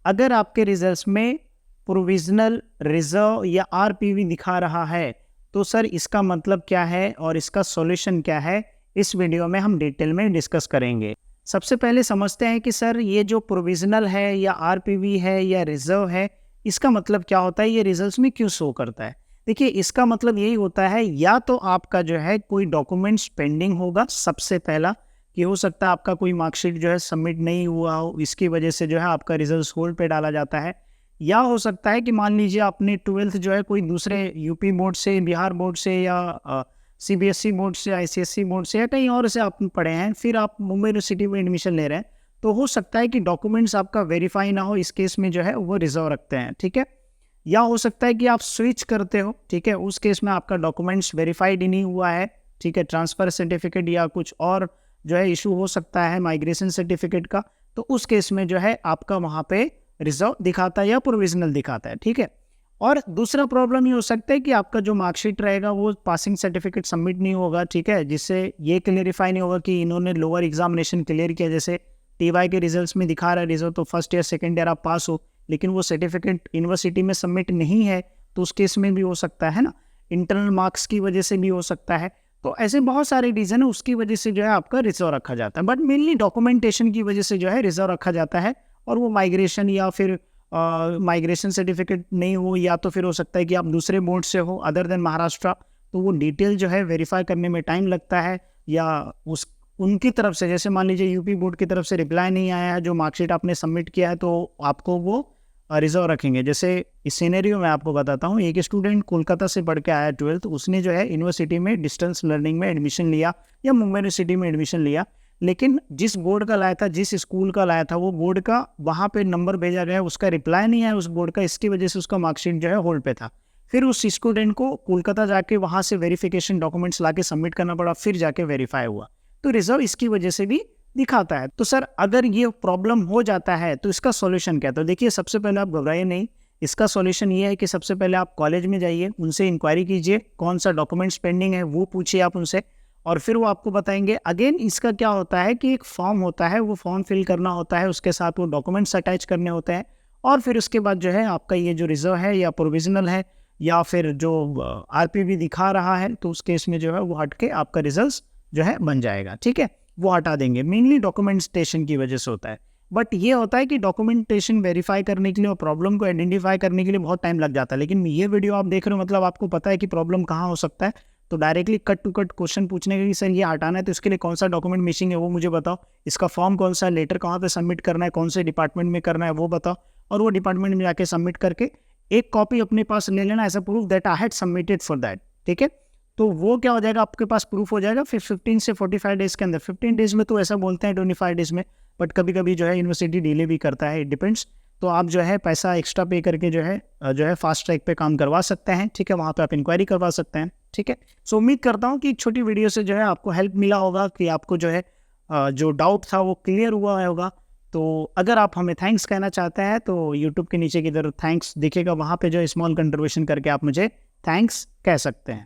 अगर आपके रिजल्ट्स में प्रोविजनल रिजर्व या आरपीवी दिखा रहा है तो सर इसका मतलब क्या है और इसका सॉल्यूशन क्या है, इस वीडियो में हम डिटेल में डिस्कस करेंगे। सबसे पहले समझते हैं कि सर ये जो प्रोविजनल है या आरपीवी है या रिजर्व है, इसका मतलब क्या होता है, ये रिजल्ट्स में क्यों शो करता है। देखिए इसका मतलब यही होता है, या तो आपका जो है कोई डॉक्यूमेंट्स पेंडिंग होगा, सबसे पहला कि हो सकता है आपका कोई मार्कशीट जो है सबमिट नहीं हुआ हो, इसकी वजह से जो है आपका रिजल्ट होल्ड पे डाला जाता है। या हो सकता है कि मान लीजिए आपने 12th जो है कोई दूसरे यूपी बोर्ड से, बिहार बोर्ड से या सीबीएसई बोर्ड से, आईसीएसई बोर्ड से या कहीं और से आप पढ़े हैं, फिर आप मुंबई यूनिवर्सिटी में एडमिशन ले रहे हैं, तो हो सकता है कि डॉक्यूमेंट्स आपका वेरीफाई ना हो, इस केस में जो है वो रिजर्व रखते हैं, ठीक है। या हो सकता है कि आप स्विच करते हो, ठीक है, उस केस में आपका डॉक्यूमेंट्स वेरीफाइड ही नहीं हुआ है, ठीक है, ट्रांसफर सर्टिफिकेट या कुछ और जो है इशू हो सकता है माइग्रेशन सर्टिफिकेट का, तो उस केस में जो है आपका वहाँ पे रिजर्व दिखाता है या प्रोविजनल दिखाता है, ठीक है। और दूसरा प्रॉब्लम ये हो सकता है कि आपका जो मार्कशीट रहेगा वो पासिंग सर्टिफिकेट सबमिट नहीं होगा, ठीक है, जिससे ये क्लियरिफाई नहीं होगा कि इन्होंने लोअर एग्जामिनेशन क्लियर किया। जैसे टीवाई के रिजल्ट्स में दिखा रहा है रिजल्ट तो फर्स्ट ईयर सेकेंड ईयर आप पास हो, लेकिन वो सर्टिफिकेट यूनिवर्सिटी में सबमिट नहीं है, तो उस केस में भी हो सकता है ना, इंटरनल मार्क्स की वजह से भी हो सकता है। तो ऐसे बहुत सारे रीज़न है, उसकी वजह से जो है आपका रिजर्व रखा जाता है, बट मेनली डॉक्यूमेंटेशन की वजह से जो है रिजर्व रखा जाता है। और वो माइग्रेशन या फिर माइग्रेशन सर्टिफिकेट नहीं हो, या तो फिर हो सकता है कि आप दूसरे बोर्ड से हो अदर देन महाराष्ट्र, तो वो डिटेल जो है वेरीफाई करने में टाइम लगता है। या उस उनकी तरफ से, जैसे मान लीजिए यूपी बोर्ड की तरफ से रिप्लाई नहीं आया है जो मार्कशीट आपने सबमिट किया है, तो आपको वो रिजर्व रखेंगे। जैसे इस सिनेरियो में आपको बताता हूँ, एक स्टूडेंट कोलकाता से पढ़ के आया 12th, उसने जो है यूनिवर्सिटी में डिस्टेंस लर्निंग में एडमिशन लिया या मुंबई यूनिवर्सिटी में एडमिशन लिया, लेकिन जिस बोर्ड का लाया था, जिस स्कूल का लाया था, वो बोर्ड का वहाँ पे नंबर भेजा गया, उसका रिप्लाई नहीं आया उस बोर्ड का, इसकी वजह से उसका मार्कशीट जो है होल्ड पे था। फिर उस स्टूडेंट को कोलकाता जाके वहाँ से वेरिफिकेशन डॉक्यूमेंट्स ला के सबमिट करना पड़ा, फिर जाके वेरीफाई हुआ, तो रिजर्व इसकी वजह से भी दिखाता है। तो सर अगर ये प्रॉब्लम हो जाता है तो इसका सॉल्यूशन क्या है, तो देखिए सबसे पहले आप घबराइए नहीं, इसका सॉल्यूशन ये है कि सबसे पहले आप कॉलेज में जाइए, उनसे इंक्वायरी कीजिए कौन सा डॉक्यूमेंट्स पेंडिंग है, वो पूछिए आप उनसे, और फिर वो आपको बताएंगे। अगेन इसका क्या होता है कि एक फॉर्म होता है, वो फॉर्म फिल करना होता है, उसके साथ वो डॉक्यूमेंट्स अटैच करने होते हैं, और फिर उसके बाद जो है आपका ये जो रिजर्व है या प्रोविजनल है या फिर जो आरपीवी दिखा रहा है, तो उस केस में जो है वो हट के आपका रिजल्ट जो है बन जाएगा, ठीक है, वो हटा देंगे। मेनली डॉक्यूमेंटेशन की वजह से होता है, बट ये होता है कि डॉक्यूमेंटेशन वेरीफाई करने के लिए और प्रॉब्लम को आइडेंटिफाई करने के लिए बहुत टाइम लग जाता है। लेकिन ये वीडियो आप देख रहे हो, मतलब आपको पता है कि प्रॉब्लम कहाँ हो सकता है, तो directly cut to cut question पूछने के लिए सर ये हटाना है, तो इसके लिए कौन सा डॉक्यूमेंट मिसिंग है वो मुझे बताओ, इसका फॉर्म कौन सा है, लेटर कहाँ पे सबमिट करना है, कौन से डिपार्टमेंट में करना है वो बताओ, और वो डिपार्टमेंट में जाके सबमिट करके एक कॉपी अपने पास ले लेना, ऐसा proof that I had submitted for that, ठीक है। तो वो क्या हो जाएगा, आपके पास प्रूफ हो जाएगा। फिर 15 से 45 डेज के अंदर, 15 डेज में तो ऐसा बोलते हैं 25 डेज में, बट कभी कभी जो है यूनिवर्सिटी डिले भी करता है, इट डिपेंड्स। तो आप जो है पैसा एक्स्ट्रा पे करके जो है फास्ट ट्रैक पे काम करवा सकते हैं, ठीक है, वहाँ पे आप इंक्वायरी करवा सकते हैं, ठीक है। सो उम्मीद करता हूँ कि एक छोटी वीडियो से जो है आपको हेल्प मिला होगा, कि आपको जो है जो डाउट था वो क्लियर हुआ होगा। तो अगर आप हमें थैंक्स कहना चाहते हैं तो यूट्यूब के नीचे की तरफ थैंक्स दिखेगा, वहाँ पे जो स्मॉल कंट्रीब्यूशन करके आप मुझे थैंक्स कह सकते हैं।